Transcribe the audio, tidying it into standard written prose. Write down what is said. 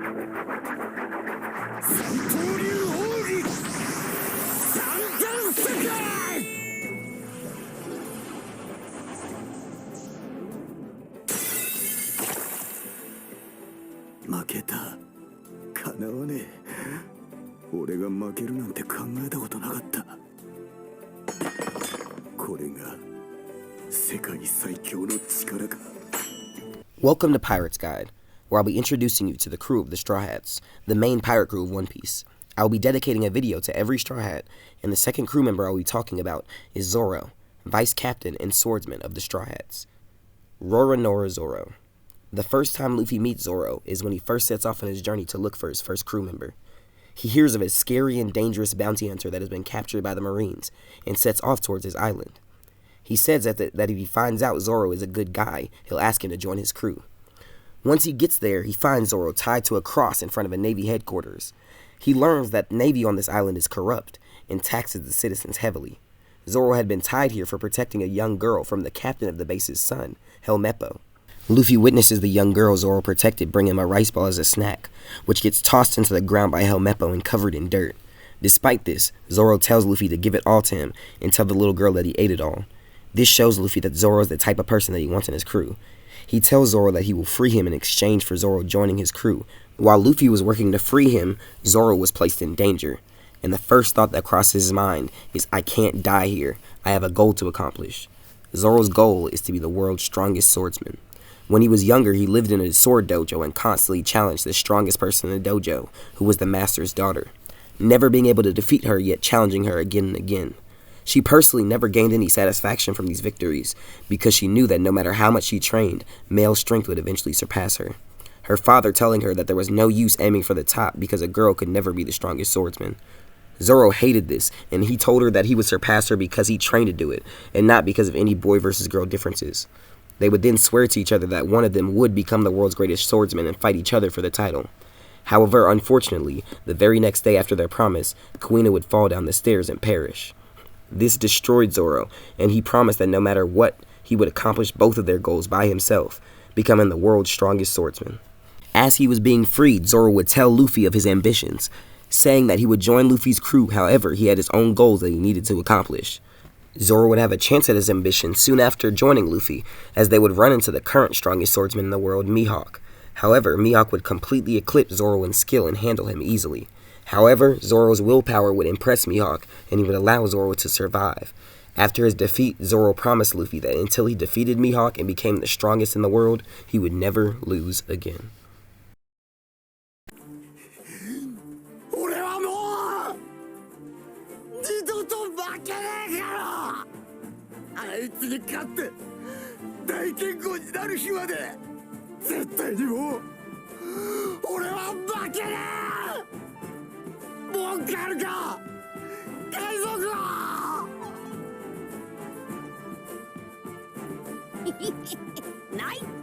負けた。かなわねえ。俺が負けるなんて考えたことなかった。これが世界最強の力か。Welcome to Pirate's Guide, where I'll be introducing you to the crew of the Straw Hats, the main pirate crew of One Piece. I will be dedicating a video to every Straw Hat, and the second crew member I will be talking about is Zoro, Vice Captain and Swordsman of the Straw Hats. Roronoa Zoro. The first time Luffy meets Zoro is when he first sets off on his journey to look for his first crew member. He hears of a scary and dangerous bounty hunter that has been captured by the Marines and sets off towards his island. He says that if he finds out Zoro is a good guy, he'll ask him to join his crew. Once he gets there, he finds Zoro tied to a cross in front of a Navy headquarters. He learns that the Navy on this island is corrupt and taxes the citizens heavily. Zoro had been tied here for protecting a young girl from the captain of the base's son, Helmeppo. Luffy witnesses the young girl Zoro protected bring him a rice ball as a snack, which gets tossed into the ground by Helmeppo and covered in dirt. Despite this, Zoro tells Luffy to give it all to him and tell the little girl that he ate it all. This shows Luffy that Zoro is the type of person that he wants in his crew. He tells Zoro that he will free him in exchange for Zoro joining his crew. While Luffy was working to free him, Zoro was placed in danger. And the first thought that crosses his mind is, I can't die here. I have a goal to accomplish. Zoro's goal is to be the world's strongest swordsman. When he was younger, he lived in a sword dojo and constantly challenged the strongest person in the dojo, who was the master's daughter, never being able to defeat her, yet challenging her again and again. She personally never gained any satisfaction from these victories, because she knew that no matter how much she trained, male strength would eventually surpass her. Her father telling her that there was no use aiming for the top because a girl could never be the strongest swordsman. Zoro hated this, and he told her that he would surpass her because he trained to do it, and not because of any boy versus girl differences. They would then swear to each other that one of them would become the world's greatest swordsman and fight each other for the title. However, unfortunately, the very next day after their promise, Kuina would fall down the stairs and perish. This destroyed Zoro, and he promised that no matter what, he would accomplish both of their goals by himself, becoming the world's strongest swordsman. As he was being freed, Zoro would tell Luffy of his ambitions, saying that he would join Luffy's crew, however, he had his own goals that he needed to accomplish. Zoro would have a chance at his ambition soon after joining Luffy, as they would run into the current strongest swordsman in the world, Mihawk. However, Mihawk would completely eclipse Zoro in skill and handle him easily. However, Zoro's willpower would impress Mihawk, and he would allow Zoro to survive. After his defeat, Zoro promised Luffy that until he defeated Mihawk and became the strongest in the world, he would never lose again. あいつに勝って大健康になる日まで絶対にもう俺は負けねえ。モンカルか海賊王ナイ